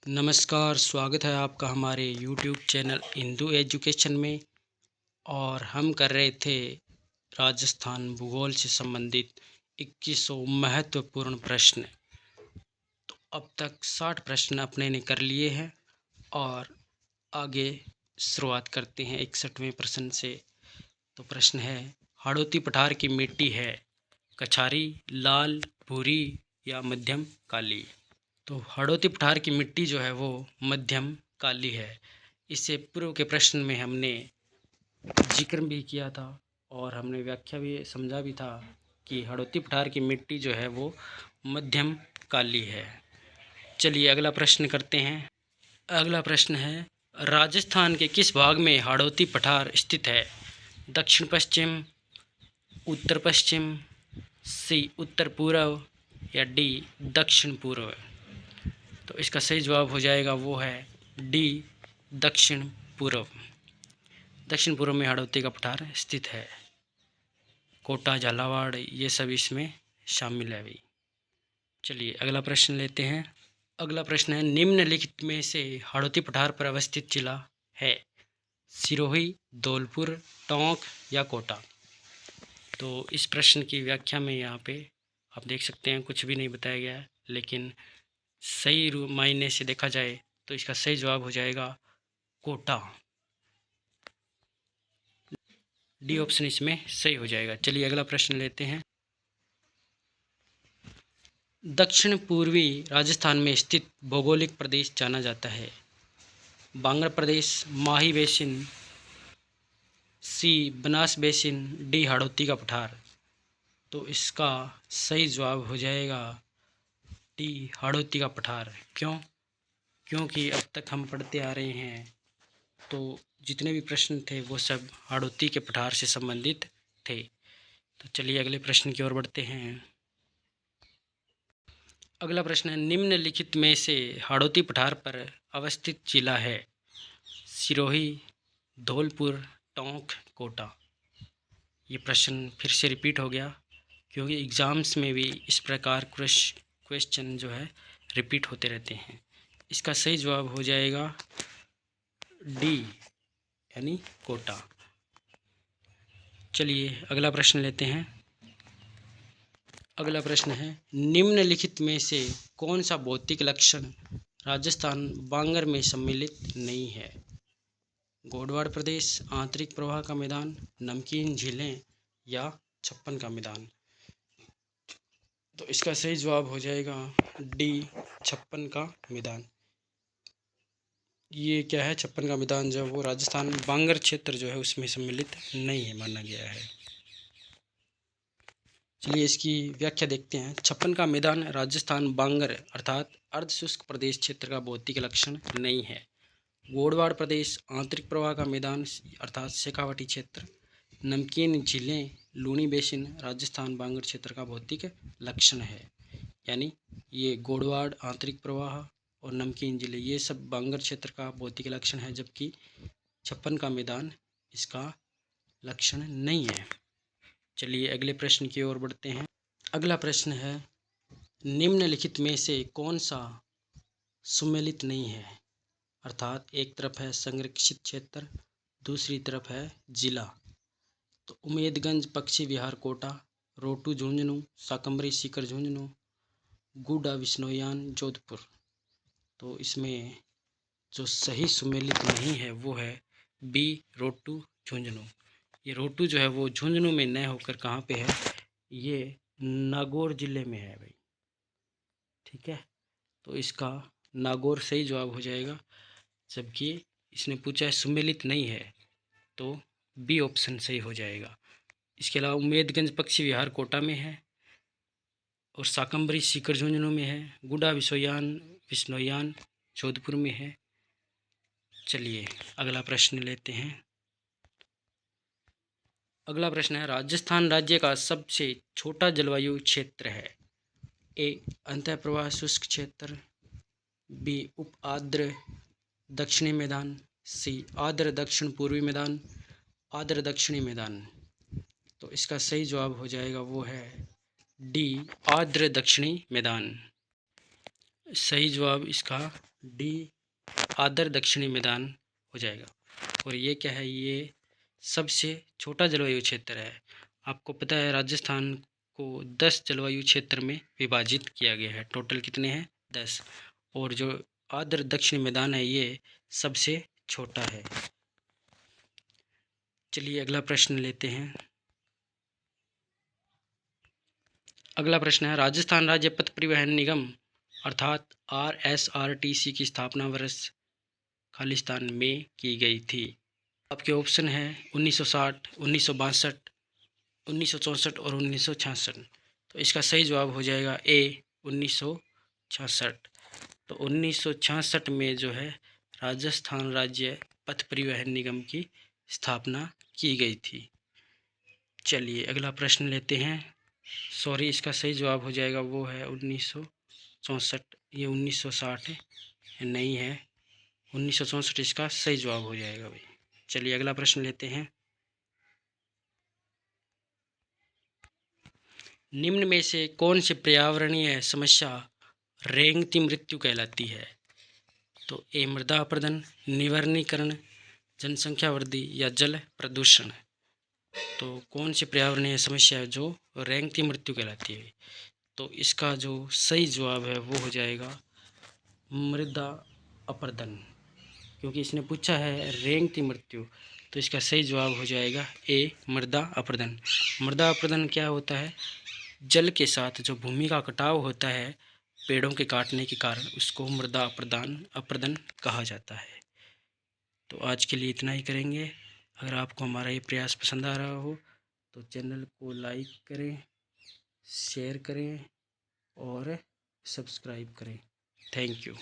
नमस्कार, स्वागत है आपका हमारे यूट्यूब चैनल हिंदू एजुकेशन में। और हम कर रहे थे राजस्थान भूगोल से संबंधित 2100 महत्वपूर्ण प्रश्न। तो अब तक 60 प्रश्न अपने ने कर लिए हैं और आगे शुरुआत करते हैं 61वें प्रश्न से। तो प्रश्न है, हाड़ौती पठार की मिट्टी है कछारी, लाल, भूरी या मध्यम काली। तो हाड़ौती पठार की मिट्टी जो है वो मध्यम काली है। इससे पूर्व के प्रश्न में हमने जिक्र भी किया था और हमने व्याख्या भी समझा भी था कि हाड़ौती पठार की मिट्टी जो है वो मध्यम काली है। चलिए अगला प्रश्न करते हैं। अगला प्रश्न है, राजस्थान के किस भाग में हाड़ौती पठार स्थित है? दक्षिण पश्चिम, उत्तर पश्चिम, सी उत्तर पूर्व या डी दक्षिण पूर्व। तो इसका सही जवाब हो जाएगा वो है डी दक्षिण पूर्व। दक्षिण पूर्व में हाड़ौती का पठार स्थित है। कोटा, झालावाड़ ये सब इसमें शामिल है भाई। चलिए अगला प्रश्न लेते हैं। अगला प्रश्न है, निम्नलिखित में से हाड़ौती पठार पर अवस्थित जिला है? सिरोही, धौलपुर, टोंक या कोटा। तो इस प्रश्न की व्याख्या में यहाँ पे आप देख सकते हैं कुछ भी नहीं बताया गया है, लेकिन सही मायने से देखा जाए तो इसका सही जवाब हो जाएगा कोटा। डी ऑप्शन इसमें सही हो जाएगा। चलिए अगला प्रश्न लेते हैं। दक्षिण पूर्वी राजस्थान में स्थित भौगोलिक प्रदेश जाना जाता है? बांगड़ प्रदेश, माही बेसिन, सी बनास बेसिन, डी हाड़ौती का पठार। तो इसका सही जवाब हो जाएगा डी हाड़ौती का पठार। क्यों? क्योंकि अब तक हम पढ़ते आ रहे हैं तो जितने भी प्रश्न थे वो सब हाड़ौती के पठार से संबंधित थे। तो चलिए अगले प्रश्न की ओर बढ़ते हैं। अगला प्रश्न है, निम्नलिखित में से हाड़ौती पठार पर अवस्थित जिला है? सिरोही, धौलपुर, टोंक, कोटा। ये प्रश्न फिर से रिपीट हो गया क्योंकि एग्ज़ाम्स में भी इस प्रकार क्वेश्चन जो है रिपीट होते रहते हैं। इसका सही जवाब हो जाएगा डी यानी कोटा। चलिए अगला प्रश्न लेते हैं। अगला प्रश्न है, निम्नलिखित में से कौन सा भौतिक लक्षण राजस्थान बांगर में सम्मिलित नहीं है? गोडवाड़ प्रदेश, आंतरिक प्रवाह का मैदान, नमकीन झीलें या छप्पन का मैदान। तो इसका सही जवाब हो जाएगा डी छप्पन का मैदान। ये क्या है? छप्पन का मैदान जो वो राजस्थान बांगर क्षेत्र जो है उसमें सम्मिलित नहीं है माना गया है। चलिए इसकी व्याख्या देखते हैं। छप्पन का मैदान राजस्थान बांगर अर्थात अर्धशुष्क प्रदेश क्षेत्र का भौतिक लक्षण नहीं है। गोडवाड़ प्रदेश, आंतरिक प्रवाह का मैदान अर्थात शेखावाटी क्षेत्र, नमकीन झीलें, लूनी बेसिन राजस्थान बांगर क्षेत्र का भौतिक लक्षण है। यानी ये गोडवाड़, आंतरिक प्रवाह और नमकीन झीलें ये सब बांगर क्षेत्र का भौतिक लक्षण है, जबकि छप्पन का मैदान इसका लक्षण नहीं है। चलिए अगले प्रश्न की ओर बढ़ते हैं। अगला प्रश्न है, निम्नलिखित में से कौन सा सुमेलित नहीं है? अर्थात एक तरफ है संरक्षित क्षेत्र, दूसरी तरफ है जिला। तो उमेदगंज, पक्षी विहार कोटा, रोटू झुंझुनू, शाकंभरी सीकर झुंझुनू, गुडा बिश्नोईयान जोधपुर। तो इसमें जो सही सुमेलित नहीं है वो है बी रोटू झुंझुनू। ये रोटू जो है वो झुंझुनू में न होकर कहाँ पे है? ये नागौर जिले में है भाई। ठीक है, तो इसका नागौर सही जवाब हो जाएगा। जबकि इसने पूछा है सुमेलित नहीं है तो बी ऑप्शन सही हो जाएगा। इसके अलावा उमेदगंज पक्षी विहार कोटा में है और शाकंभरी सीकर झुंझुनू में है, गुडा बिश्नोईयान जोधपुर में है। चलिए अगला प्रश्न लेते हैं। अगला प्रश्न है, राजस्थान राज्य का सबसे छोटा जलवायु क्षेत्र है? ए अंतःप्रवाह शुष्क क्षेत्र, बी उप आर्द्र दक्षिणी मैदान, सी आर्द्र दक्षिण पूर्वी मैदान, आर्द्र दक्षिणी मैदान। तो इसका सही जवाब हो जाएगा वो है डी आर्द्र दक्षिणी मैदान। सही जवाब इसका डी आर्द्र दक्षिणी मैदान हो जाएगा। और ये क्या है, ये सबसे छोटा जलवायु क्षेत्र है। आपको पता है राजस्थान को 10 जलवायु क्षेत्र में विभाजित किया गया है। टोटल कितने हैं? 10। और जो आर्द्र दक्षिणी मैदान है ये सबसे छोटा है। चलिए अगला प्रश्न लेते हैं। अगला प्रश्न है, राजस्थान राज्य पथ परिवहन निगम अर्थात RSRTC की स्थापना वर्ष खालिस्तान में की गई थी। आपके ऑप्शन है 1960, 1962, 1964 और 1966। तो इसका सही जवाब हो जाएगा ए 1966। तो 1966 में जो है राजस्थान राज्य पथ परिवहन निगम की स्थापना की गई थी। चलिए अगला प्रश्न लेते हैं। सॉरी, इसका सही जवाब हो जाएगा वो है 1964। ये 1960 है, नहीं है 1964 इसका सही जवाब हो जाएगा भाई। चलिए अगला प्रश्न लेते हैं। निम्न में से कौन सी पर्यावरणीय समस्या रेंगती मृत्यु कहलाती है? तो ए मृदा अपरदन, निवर्णीकरण, जनसंख्या वृद्धि या जल प्रदूषण। तो कौन सी पर्यावरणीय समस्या है जो रेंगती मृत्यु कहलाती है? तो इसका जो सही जवाब है वो हो जाएगा मृदा अपरदन, क्योंकि इसने पूछा है रेंगती मृत्यु। तो इसका सही जवाब हो जाएगा ए मृदा अपरदन। मृदा अपरदन क्या होता है? जल के साथ जो भूमि का कटाव होता है पेड़ों के काटने के कारण, उसको मृदा अपरदन कहा जाता है। तो आज के लिए इतना ही करेंगे। अगर आपको हमारा ये प्रयास पसंद आ रहा हो तो चैनल को लाइक करें, शेयर करें और सब्सक्राइब करें। Thank you.